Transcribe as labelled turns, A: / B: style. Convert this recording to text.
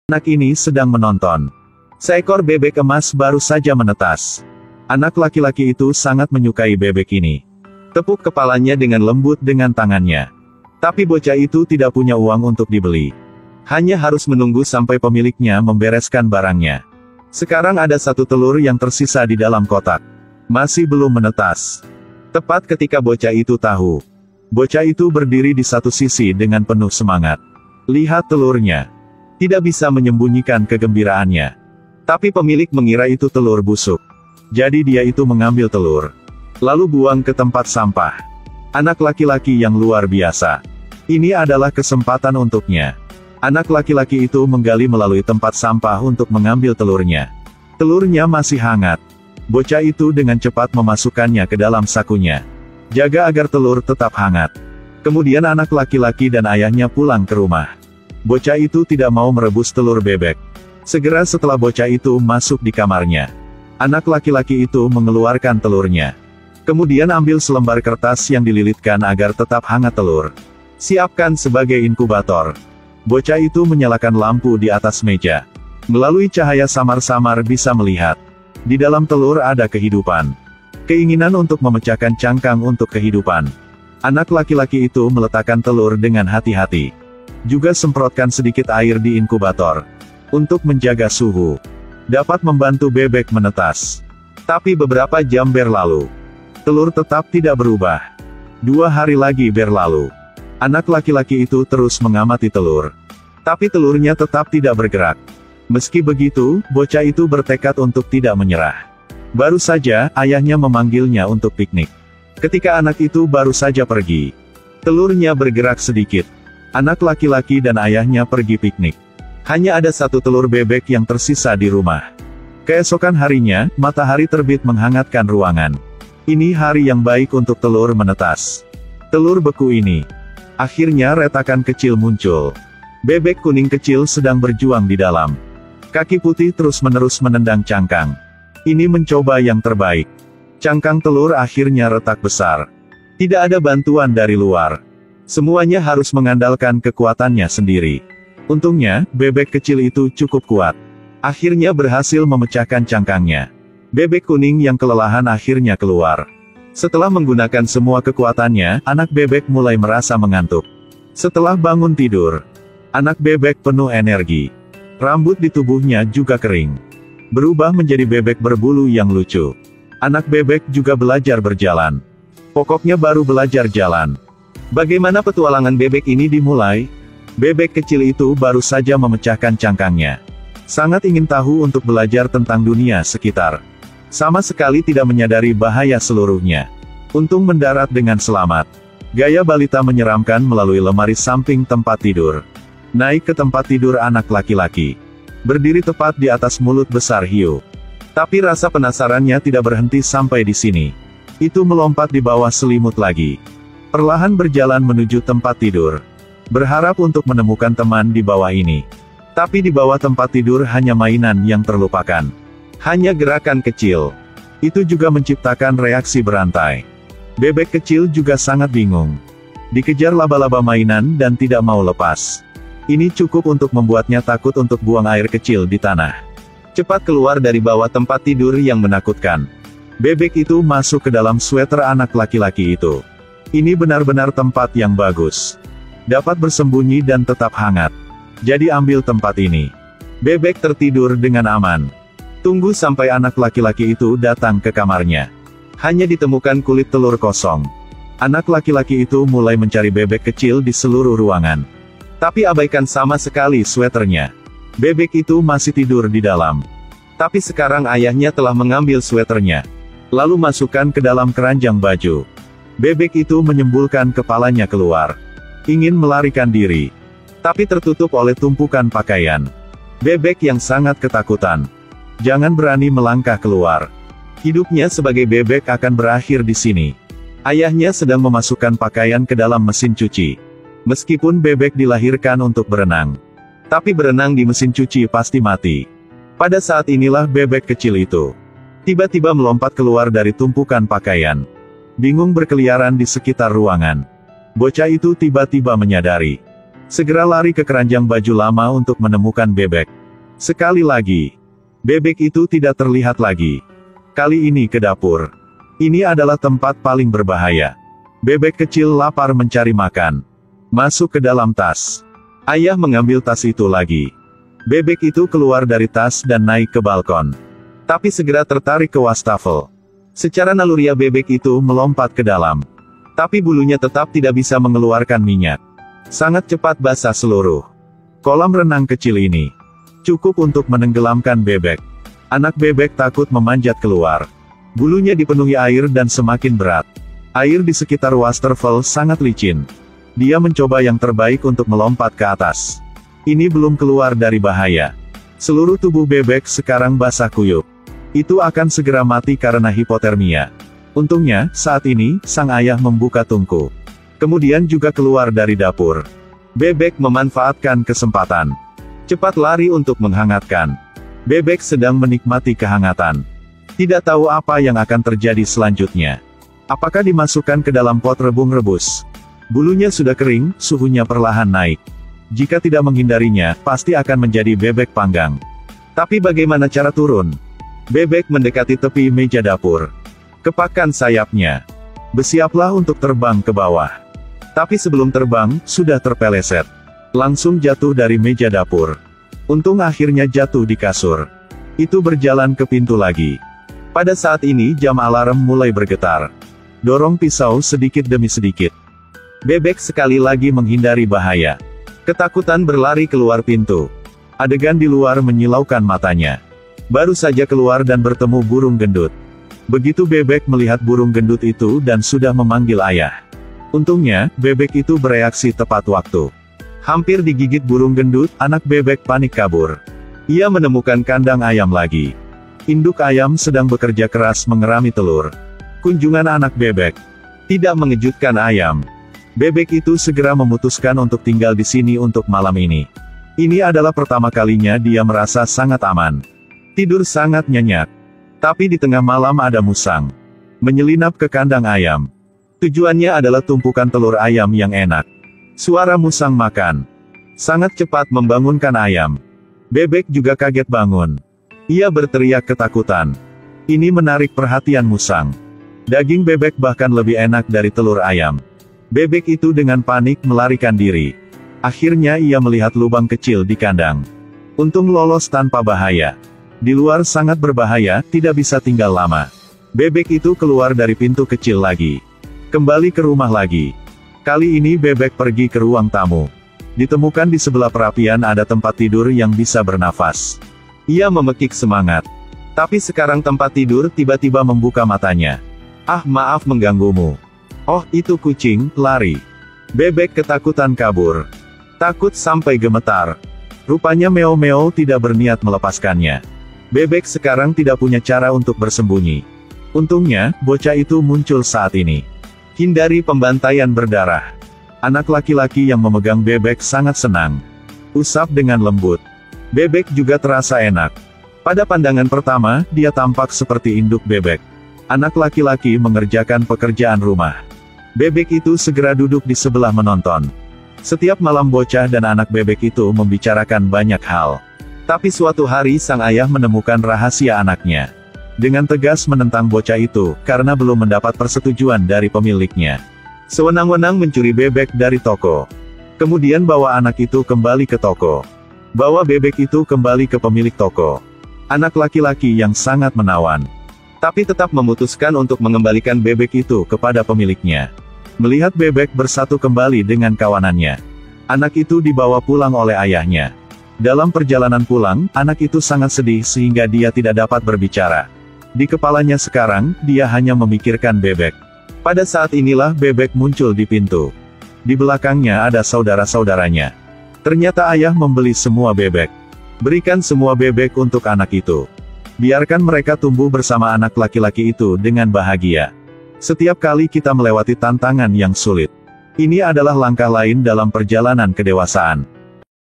A: Anak ini sedang menonton. Seekor bebek emas baru saja menetas. Anak laki-laki itu sangat menyukai bebek ini. Tepuk kepalanya dengan lembut dengan tangannya. Tapi bocah itu tidak punya uang untuk dibeli. Hanya harus menunggu sampai pemiliknya membereskan barangnya. Sekarang ada satu telur yang tersisa di dalam kotak. Masih belum menetas. Tepat ketika bocah itu tahu. Bocah itu berdiri di satu sisi dengan penuh semangat. Lihat telurnya. Tidak bisa menyembunyikan kegembiraannya. Tapi pemilik mengira itu telur busuk. Jadi dia itu mengambil telur. Lalu buang ke tempat sampah. Anak laki-laki yang luar biasa. Ini adalah kesempatan untuknya. Anak laki-laki itu menggali melalui tempat sampah untuk mengambil telurnya. Telurnya masih hangat. Bocah itu dengan cepat memasukkannya ke dalam sakunya. Jaga agar telur tetap hangat. Kemudian anak laki-laki dan ayahnya pulang ke rumah. Bocah itu tidak mau merebus telur bebek. Segera setelah bocah itu masuk di kamarnya. Anak laki-laki itu mengeluarkan telurnya. Kemudian ambil selembar kertas yang dililitkan agar tetap hangat telur. Siapkan sebagai inkubator. Bocah itu menyalakan lampu di atas meja. Melalui cahaya samar-samar bisa melihat. Di dalam telur ada kehidupan. Keinginan untuk memecahkan cangkang untuk kehidupan. Anak laki-laki itu meletakkan telur dengan hati-hati. Juga semprotkan sedikit air di inkubator. Untuk menjaga suhu. Dapat membantu bebek menetas. Tapi beberapa jam berlalu. Telur tetap tidak berubah. 2 hari lagi berlalu. Anak laki-laki itu terus mengamati telur. Tapi telurnya tetap tidak bergerak. Meski begitu, bocah itu bertekad untuk tidak menyerah. Baru saja, ayahnya memanggilnya untuk piknik. Ketika anak itu baru saja pergi. Telurnya bergerak sedikit. Anak laki-laki dan ayahnya pergi piknik. Hanya ada satu telur bebek yang tersisa di rumah. Keesokan harinya, matahari terbit menghangatkan ruangan. Ini hari yang baik untuk telur menetas. Telur beku ini. Akhirnya retakan kecil muncul. Bebek kuning kecil sedang berjuang di dalam. Kaki putih terus-menerus menendang cangkang. Ini mencoba yang terbaik. Cangkang telur akhirnya retak besar. Tidak ada bantuan dari luar. Semuanya harus mengandalkan kekuatannya sendiri. Untungnya, bebek kecil itu cukup kuat. Akhirnya berhasil memecahkan cangkangnya. Bebek kuning yang kelelahan akhirnya keluar. Setelah menggunakan semua kekuatannya, anak bebek mulai merasa mengantuk. Setelah bangun tidur, anak bebek penuh energi. Rambut di tubuhnya juga kering. Berubah menjadi bebek berbulu yang lucu. Anak bebek juga belajar berjalan. Pokoknya baru belajar jalan. Bagaimana petualangan bebek ini dimulai? Bebek kecil itu baru saja memecahkan cangkangnya. Sangat ingin tahu untuk belajar tentang dunia sekitar. Sama sekali tidak menyadari bahaya seluruhnya. Untung mendarat dengan selamat. Gaya balita menyeramkan melalui lemari samping tempat tidur. Naik ke tempat tidur anak laki-laki. Berdiri tepat di atas mulut besar hiu. Tapi rasa penasarannya tidak berhenti sampai di sini. Itu melompat di bawah selimut lagi. Perlahan berjalan menuju tempat tidur. Berharap untuk menemukan teman di bawah ini. Tapi di bawah tempat tidur hanya mainan yang terlupakan. Hanya gerakan kecil. Itu juga menciptakan reaksi berantai. Bebek kecil juga sangat bingung. Dikejar laba-laba mainan dan tidak mau lepas. Ini cukup untuk membuatnya takut untuk buang air kecil di tanah. Cepat keluar dari bawah tempat tidur yang menakutkan. Bebek itu masuk ke dalam sweater anak laki-laki itu. Ini benar-benar tempat yang bagus. Dapat bersembunyi dan tetap hangat. Jadi ambil tempat ini. Bebek tertidur dengan aman. Tunggu sampai anak laki-laki itu datang ke kamarnya. Hanya ditemukan kulit telur kosong. Anak laki-laki itu mulai mencari bebek kecil di seluruh ruangan. Tapi abaikan sama sekali sweaternya. Bebek itu masih tidur di dalam. Tapi sekarang ayahnya telah mengambil sweaternya. Lalu masukkan ke dalam keranjang baju. Bebek itu menyembulkan kepalanya keluar. Ingin melarikan diri. Tapi tertutup oleh tumpukan pakaian. Bebek yang sangat ketakutan. Jangan berani melangkah keluar. Hidupnya sebagai bebek akan berakhir di sini. Ayahnya sedang memasukkan pakaian ke dalam mesin cuci. Meskipun bebek dilahirkan untuk berenang. Tapi berenang di mesin cuci pasti mati. Pada saat inilah bebek kecil itu tiba-tiba melompat keluar dari tumpukan pakaian. Bingung berkeliaran di sekitar ruangan. Bocah itu tiba-tiba menyadari. Segera lari ke keranjang baju lama untuk menemukan bebek. Sekali lagi, bebek itu tidak terlihat lagi. Kali ini ke dapur. Ini adalah tempat paling berbahaya. Bebek kecil lapar mencari makan. Masuk ke dalam tas. Ayah mengambil tas itu lagi. Bebek itu keluar dari tas dan naik ke balkon. Tapi segera tertarik ke wastafel. Secara naluriah bebek itu melompat ke dalam. Tapi bulunya tetap tidak bisa mengeluarkan minyak. Sangat cepat basah seluruh kolam renang kecil ini. Cukup untuk menenggelamkan bebek. Anak bebek takut memanjat keluar. Bulunya dipenuhi air dan semakin berat. Air di sekitar wastafel sangat licin. Dia mencoba yang terbaik untuk melompat ke atas. Ini belum keluar dari bahaya. Seluruh tubuh bebek sekarang basah kuyup. Itu akan segera mati karena hipotermia. Untungnya, saat ini, sang ayah membuka tungku. Kemudian juga keluar dari dapur. Bebek memanfaatkan kesempatan. Cepat lari untuk menghangatkan. Bebek sedang menikmati kehangatan. Tidak tahu apa yang akan terjadi selanjutnya. Apakah dimasukkan ke dalam pot rebung rebus? Bulunya sudah kering, suhunya perlahan naik. Jika tidak menghindarinya, pasti akan menjadi bebek panggang. Tapi bagaimana cara turun? Bebek mendekati tepi meja dapur. Kepakkan sayapnya. Bersiaplah untuk terbang ke bawah. Tapi sebelum terbang, sudah terpeleset. Langsung jatuh dari meja dapur. Untung akhirnya jatuh di kasur. Itu berjalan ke pintu lagi. Pada saat ini jam alarm mulai bergetar. Dorong pisau sedikit demi sedikit. Bebek sekali lagi menghindari bahaya. Ketakutan berlari keluar pintu. Adegan di luar menyilaukan matanya. Baru saja keluar dan bertemu burung gendut. Begitu bebek melihat burung gendut itu dan sudah memanggil ayah. Untungnya, bebek itu bereaksi tepat waktu. Hampir digigit burung gendut, anak bebek panik kabur. Ia menemukan kandang ayam lagi. Induk ayam sedang bekerja keras mengerami telur. Kunjungan anak bebek tidak mengejutkan ayam. Bebek itu segera memutuskan untuk tinggal di sini untuk malam ini. Ini adalah pertama kalinya dia merasa sangat aman. Tidur sangat nyenyak. Tapi di tengah malam ada musang menyelinap ke kandang ayam. Tujuannya adalah tumpukan telur ayam yang enak. Suara musang makan sangat cepat membangunkan ayam. Bebek juga kaget bangun. Ia berteriak ketakutan. Ini menarik perhatian musang. Daging bebek bahkan lebih enak dari telur ayam. Bebek itu dengan panik melarikan diri. Akhirnya ia melihat lubang kecil di kandang. Untung lolos tanpa bahaya. Di luar sangat berbahaya, tidak bisa tinggal lama. Bebek itu keluar dari pintu kecil lagi. Kembali ke rumah lagi. Kali ini bebek pergi ke ruang tamu. Ditemukan di sebelah perapian ada tempat tidur yang bisa bernafas. Ia memekik semangat. Tapi sekarang tempat tidur tiba-tiba membuka matanya. Ah, maaf mengganggumu. Oh, itu kucing, lari. Bebek ketakutan kabur. Takut sampai gemetar. Rupanya Meo-Meo tidak berniat melepaskannya. Bebek sekarang tidak punya cara untuk bersembunyi. Untungnya, bocah itu muncul saat ini. Hindari pembantaian berdarah. Anak laki-laki yang memegang bebek sangat senang. Usap dengan lembut. Bebek juga terasa enak. Pada pandangan pertama, dia tampak seperti induk bebek. Anak laki-laki mengerjakan pekerjaan rumah. Bebek itu segera duduk di sebelah menonton. Setiap malam bocah dan anak bebek itu membicarakan banyak hal. Tapi suatu hari sang ayah menemukan rahasia anaknya. Dengan tegas menentang bocah itu, karena belum mendapat persetujuan dari pemiliknya. Sewenang-wenang mencuri bebek dari toko. Kemudian bawa anak itu kembali ke toko. Bawa bebek itu kembali ke pemilik toko. Anak laki-laki yang sangat menawan. Tapi tetap memutuskan untuk mengembalikan bebek itu kepada pemiliknya. Melihat bebek bersatu kembali dengan kawanannya. Anak itu dibawa pulang oleh ayahnya. Dalam perjalanan pulang, anak itu sangat sedih sehingga dia tidak dapat berbicara. Di kepalanya sekarang, dia hanya memikirkan bebek. Pada saat inilah bebek muncul di pintu. Di belakangnya ada saudara-saudaranya. Ternyata ayah membeli semua bebek. Berikan semua bebek untuk anak itu. Biarkan mereka tumbuh bersama anak laki-laki itu dengan bahagia. Setiap kali kita melewati tantangan yang sulit. Ini adalah langkah lain dalam perjalanan kedewasaan.